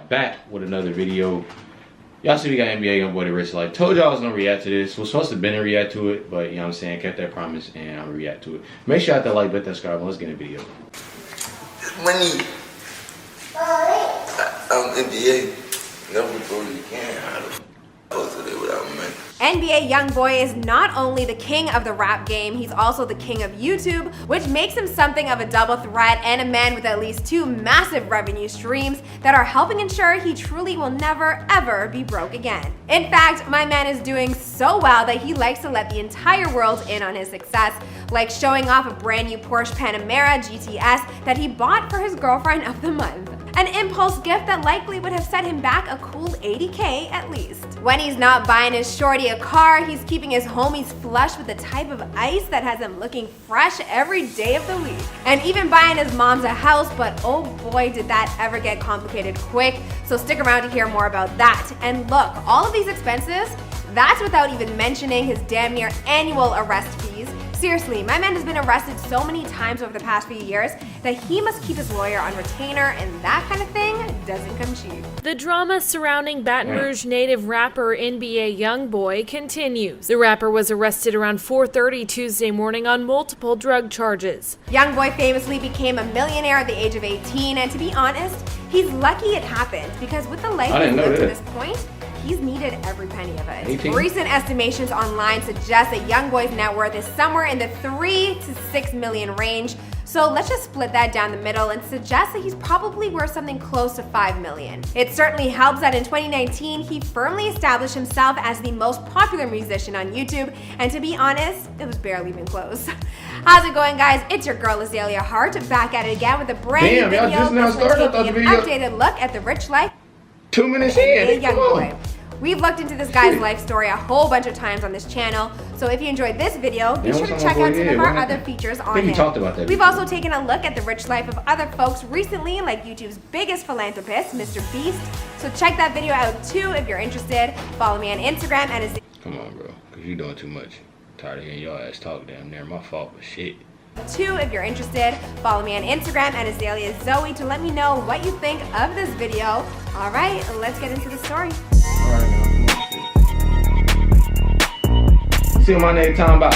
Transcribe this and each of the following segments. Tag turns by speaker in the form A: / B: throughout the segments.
A: back with another video. Y'all see we got NBA YoungBoy the Rich Life. Told y'all I was gonna react to this. Was supposed to been to react to it, but you know what I'm saying, kept that promise and I'm gonna react to it. Make sure you hit that like button, subscribe, and let's get in the video.
B: Money. I'm NBA. Never go to the can. I don't go to there without money.
C: NBA YoungBoy is not only the king of the rap game, he's also the king of YouTube, which makes him something of a double threat and a man with at least 2 massive revenue streams that are helping ensure he truly will never ever be broke again. In fact, my man is doing so well that he likes to let the entire world in on his success, like showing off a brand new Porsche Panamera GTS that he bought for his girlfriend of the month. An impulse gift that likely would have set him back a cool $80K at least. When he's not buying his shorty a car, he's keeping his homies flush with the type of ice that has him looking fresh every day of the week. And even buying his mom's a house, but oh boy did that ever get complicated quick. So stick around to hear more about that. And look, all of these expenses, that's without even mentioning his damn near annual arrest fees. Seriously, my man has been arrested so many times over the past few years that he must keep his lawyer on retainer, and that kind of thing doesn't come cheap.
D: The drama surrounding Baton Rouge native rapper NBA YoungBoy continues. The rapper was arrested around 4:30 Tuesday morning on multiple drug charges.
C: YoungBoy famously became a millionaire at the age of 18, and to be honest, he's lucky it happened because with the life he's lived to this point, he's needed every penny of it.
A: 18.
C: Recent estimations online suggest that YoungBoy's net worth is somewhere in the 3 to 6 million range. So let's just split that down the middle and suggest that he's probably worth something close to 5 million. It certainly helps that in 2019, he firmly established himself as the most popular musician on YouTube, and to be honest, it was barely even close. How's it going, guys? It's your girl Azalea Hart, back at it again with a brand new video.
A: Y'all just now started the video.
C: An updated look at the rich life
A: 2 minutes in.
C: YoungBoy. We've looked into this guy's life story a whole bunch of times on this channel, so if you enjoyed this video, be sure to check out some of our other features on
A: we
C: it.
A: Talked about that
C: We've also taken a look at the rich life of other folks recently, like YouTube's biggest philanthropist, Mr. Beast. So check that video out too if you're interested. Follow me on Instagram and
A: come on, bro, because you're doing too much. I'm tired of hearing your ass talk damn near. My fault, but shit.
C: if you're interested. Follow me on Instagram at Azalea Zoe to let me know what you think of this video. All right, let's get into the story.
A: Alright, now, see what my name talking about.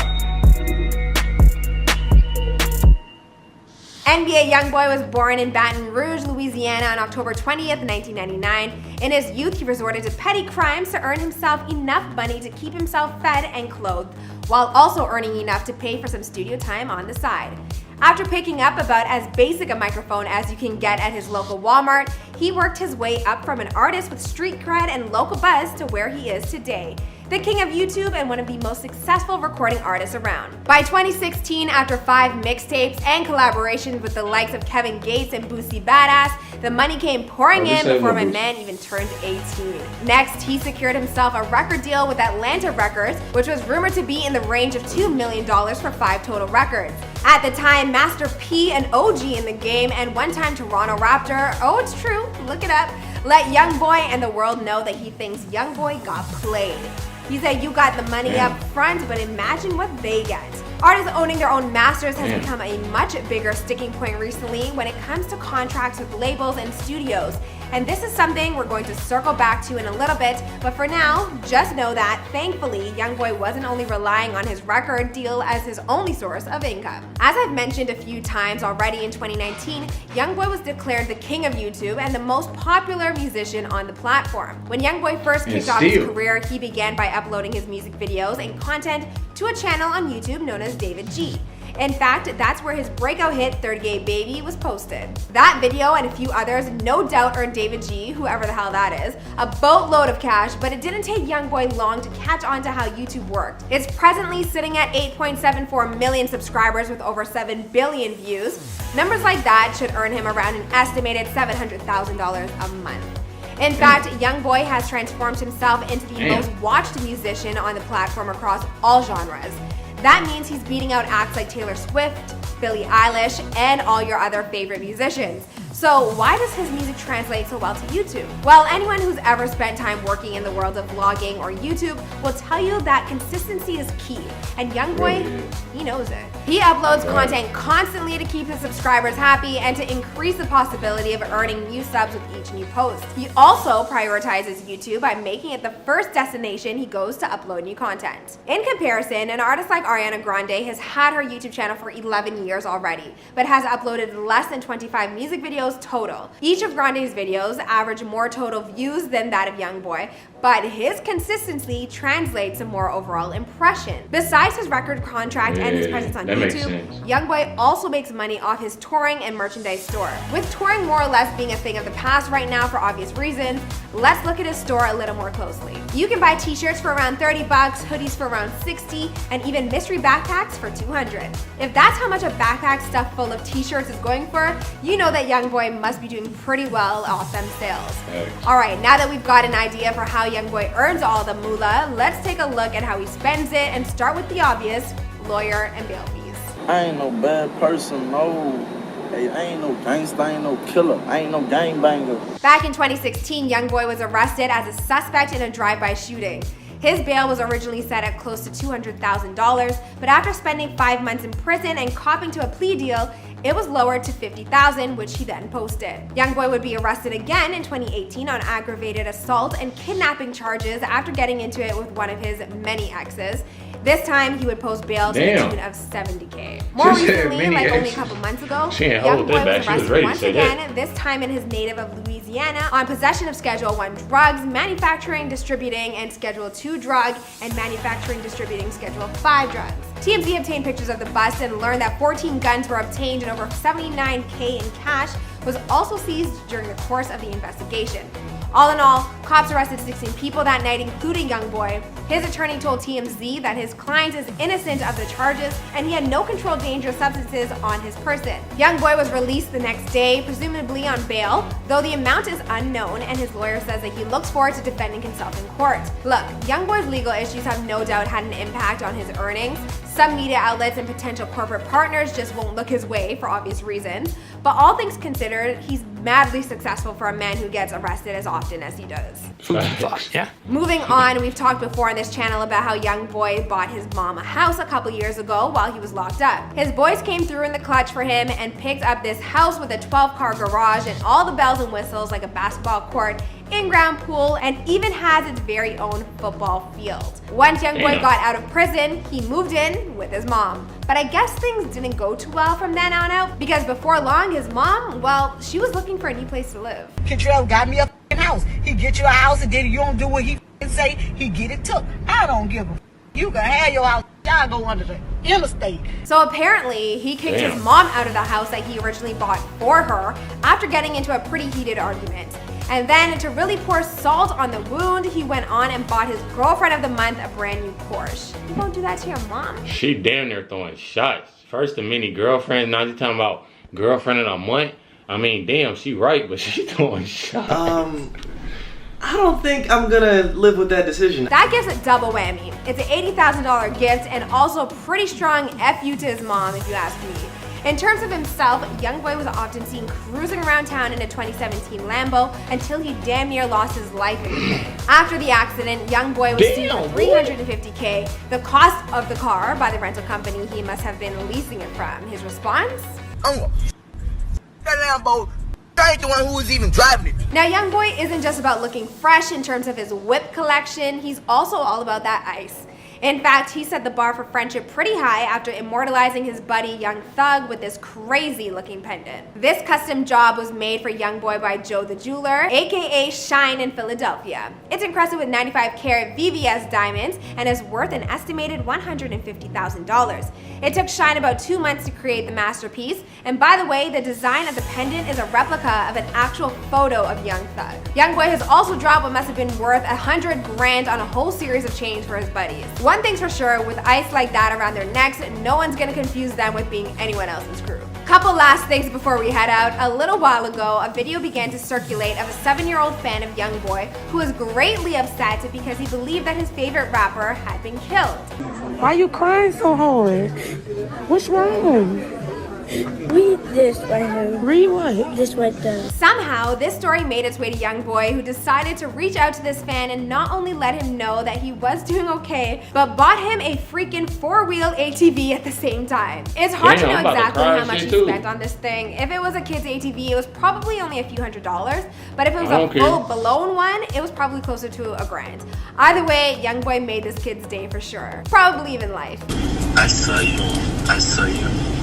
C: NBA YoungBoy was born in Baton Rouge, Louisiana on October 20th, 1999. In his youth, he resorted to petty crimes to earn himself enough money to keep himself fed and clothed, while also earning enough to pay for some studio time on the side. After picking up about as basic a microphone as you can get at his local Walmart, he worked his way up from an artist with street cred and local buzz to where he is today, the king of YouTube and one of the most successful recording artists around. By 2016, after 5 mixtapes and collaborations with the likes of Kevin Gates and Boosie Badass, the money came pouring in before my man even turned 18. Next, he secured himself a record deal with Atlanta Records, which was rumored to be in the range of $2 million for 5 total records. At the time, Master P, an OG in the game and one-time Toronto Raptor, oh it's true, look it up, let YoungBoy and the world know that he thinks YoungBoy got played. He said, you got the money up front, but imagine what they get. Artists owning their own masters has become a much bigger sticking point recently when it comes to contracts with labels and studios. And this is something we're going to circle back to in a little bit, but for now, just know that, thankfully, YoungBoy wasn't only relying on his record deal as his only source of income. As I've mentioned a few times already in 2019, YoungBoy was declared the king of YouTube and the most popular musician on the platform. When YoungBoy first kicked off his career, he began by uploading his music videos and content to a channel on YouTube known as David G. In fact, that's where his breakout hit 38 Baby was posted. That video and a few others no doubt earned David G, whoever the hell that is, a boatload of cash, but it didn't take YoungBoy long to catch on to how YouTube worked. It's presently sitting at 8.74 million subscribers with over 7 billion views. Numbers like that should earn him around an estimated $700,000 a month. In fact, YoungBoy has transformed himself into the most watched musician on the platform across all genres. That means he's beating out acts like Taylor Swift, Billie Eilish, and all your other favorite musicians. So why does his music translate so well to YouTube? Well, anyone who's ever spent time working in the world of vlogging or YouTube will tell you that consistency is key, and YoungBoy, he knows it. He uploads content constantly to keep his subscribers happy and to increase the possibility of earning new subs with each new post. He also prioritizes YouTube by making it the first destination he goes to upload new content. In comparison, an artist like Ariana Grande has had her YouTube channel for 11 years already, but has uploaded less than 25 music videos total. Each of Grande's videos average more total views than that of YoungBoy, but his consistency translates to more overall impression. Besides his record contract and his presence on YouTube, YoungBoy also makes money off his touring and merchandise store. With touring more or less being a thing of the past right now for obvious reasons, let's look at his store a little more closely. You can buy t-shirts for around 30 bucks, hoodies for around 60, and even mystery backpacks for 200. If that's how much a backpack stuffed full of t-shirts is going for, you know that YoungBoy must be doing pretty well off them sales. Alright, now that we've got an idea for how YoungBoy earns all the moolah, let's take a look at how he spends it and start with the obvious, lawyer and bail fees.
E: I ain't no bad person, no. Hey, I ain't no gangster, I ain't no killer, I ain't no gangbanger.
C: Back in 2016, YoungBoy was arrested as a suspect in a drive-by shooting. His bail was originally set at close to $200,000, but after spending 5 months in prison and copping to a plea deal, it was lowered to $50,000, which he then posted. YoungBoy would be arrested again in 2018 on aggravated assault and kidnapping charges after getting into it with one of his many exes. This time, he would post bail to the tune of $70K. More recently, like only a couple months ago, YoungBoy was arrested once again, this time in his native of Louisiana, on possession of Schedule I drugs, manufacturing, distributing, and Schedule II drug, and manufacturing, distributing Schedule V drugs. TMZ obtained pictures of the bust and learned that 14 guns were obtained and over $79K in cash was also seized during the course of the investigation. All in all, cops arrested 16 people that night, including YoungBoy. His attorney told TMZ that his client is innocent of the charges and he had no controlled dangerous substances on his person. YoungBoy was released the next day, presumably on bail, though the amount is unknown, and his lawyer says that he looks forward to defending himself in court. Look, YoungBoy's legal issues have no doubt had an impact on his earnings. Some media outlets and potential corporate partners just won't look his way for obvious reasons, but all things considered, he's madly successful for a man who gets arrested as often as he does.
F: Yeah.
C: Moving on, we've talked before on this channel about how YoungBoy bought his mom a house a couple years ago while he was locked up. His boys came through in the clutch for him and picked up this house with a 12-car garage and all the bells and whistles like a basketball court, in-ground pool, and even has its very own football field. Once YoungBoy got out of prison, he moved in with his mom. But I guess things didn't go too well from then on out, because before long, his mom, well, she was looking for a new place to live.
G: Contrell got me a house. He get you a house and then you don't do what he say, he get it took. I don't give a you can have your house, y'all go under the interstate.
C: So apparently, he kicked his mom out of the house that he originally bought for her after getting into a pretty heated argument. And then, to really pour salt on the wound, he went on and bought his girlfriend of the month a brand new Porsche. You won't do that to your mom?
A: She damn near throwing shots. First the mini girlfriend, now you talking about girlfriend of the month. I mean, damn, she right, but she throwing shots.
F: I don't think I'm gonna live with that decision.
C: That gives a double whammy. It's an $80,000 gift and also pretty strong FU to his mom, if you ask me. In terms of himself, YoungBoy was often seen cruising around town in a 2017 Lambo until he damn near lost his life in it. After the accident, YoungBoy was sued for $350K, the cost of the car, by the rental company he must have been leasing it from. His response?
G: That Lambo, I ain't the one who was even driving it.
C: Now, YoungBoy isn't just about looking fresh in terms of his whip collection, he's also all about that ice. In fact, he set the bar for friendship pretty high after immortalizing his buddy Young Thug with this crazy looking pendant. This custom job was made for YoungBoy by Joe the Jeweler, aka Chime in Philadelphia. It's encrusted with 95-carat VVS diamonds and is worth an estimated $150,000. It took Chime about 2 months to create the masterpiece, and by the way, the design of the pendant is a replica of an actual photo of Young Thug. YoungBoy has also dropped what must have been worth $100 grand on a whole series of chains for his buddies. One thing's for sure, with ice like that around their necks, no one's gonna confuse them with being anyone else's crew. Couple last things before we head out. A little while ago, a video began to circulate of a 7-year-old fan of YoungBoy who was greatly upset because he believed that his favorite rapper had been killed.
H: Why you crying so hard? What's wrong? Read this right here. Read what? This right there.
C: Somehow, this story made its way to YoungBoy, who decided to reach out to this fan and not only let him know that he was doing okay, but bought him a freaking 4-wheel ATV at the same time. It's hard to know exactly how much he spent on this thing. If it was a kid's ATV, it was probably only a few $100s, but if it was a full-blown one, it was probably closer to $1,000. Either way, YoungBoy made this kid's day for sure. Probably even life.
I: I saw you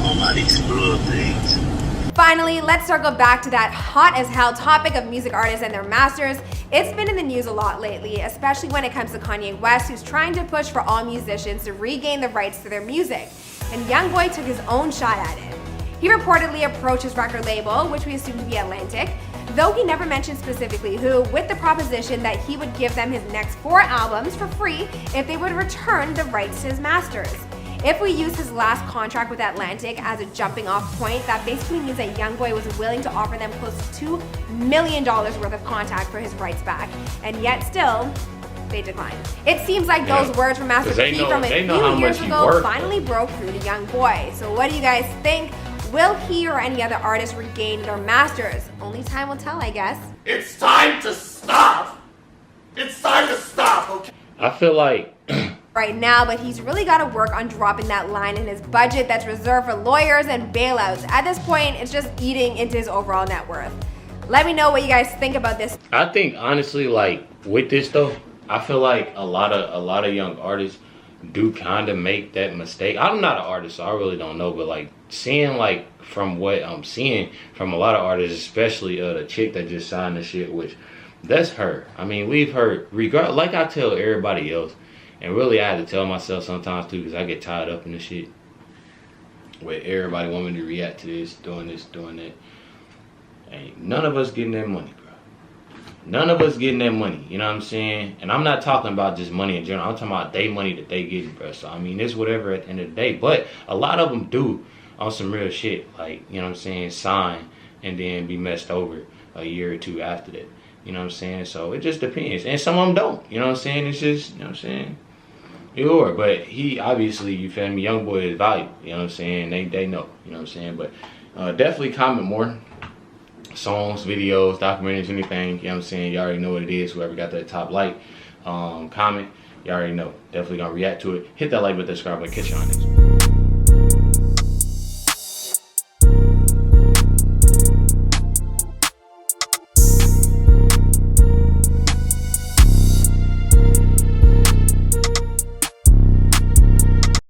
I: on my Explore page.
C: Finally, let's circle back to that hot as hell topic of music artists and their masters. It's been in the news a lot lately, especially when it comes to Kanye West, who's trying to push for all musicians to regain the rights to their music. And YoungBoy took his own shot at it. He reportedly approached his record label, which we assume to be Atlantic, though he never mentioned specifically who, with the proposition that he would give them his next 4 albums for free if they would return the rights to his masters. If we use his last contract with Atlantic as a jumping off point, that basically means that YoungBoy was willing to offer them close to $2 million worth of contact for his rights back, and yet still, they declined. It seems like those words from Master P from a few years ago finally broke through to YoungBoy. So what do you guys think? Will he or any other artist regain their masters? Only time will tell, I guess.
I: It's time to stop. It's time to stop, okay?
A: I feel like
C: right now, but he's really got to work on dropping that line in his budget that's reserved for lawyers and bailouts. At this point, it's just eating into his overall net worth. Let me know what you guys think about this.
A: I think honestly, like with this though, I feel like a lot of young artists do kind of make that mistake. I'm not an artist, so I really don't know, but like seeing like from what I'm seeing from a lot of artists, especially the chick that just signed the shit, which that's her. I mean, we've heard like I tell everybody else. And really, I had to tell myself sometimes, too, because I get tied up in this shit. Where everybody want me to react to this, doing that. Ain't none of us getting that money, bro. None of us getting that money, you know what I'm saying? And I'm not talking about just money in general. I'm talking about they money that they getting, bro. So, I mean, it's whatever at the end of the day. But a lot of them do on some real shit. Like, you know what I'm saying, sign and then be messed over a year or 2 after that. You know what I'm saying? So, it just depends. And some of them don't. You know what I'm saying? It's just, you know what I'm saying? Sure, but he obviously, you feel me, YoungBoy is valuable, you know what I'm saying? They know, you know what I'm saying? But definitely comment more. Songs, videos, documentaries, anything, you know what I'm saying? You already know what it is. Whoever got that top like, comment, you already know. Definitely gonna react to it. Hit that like button, subscribe, and catch you on next one.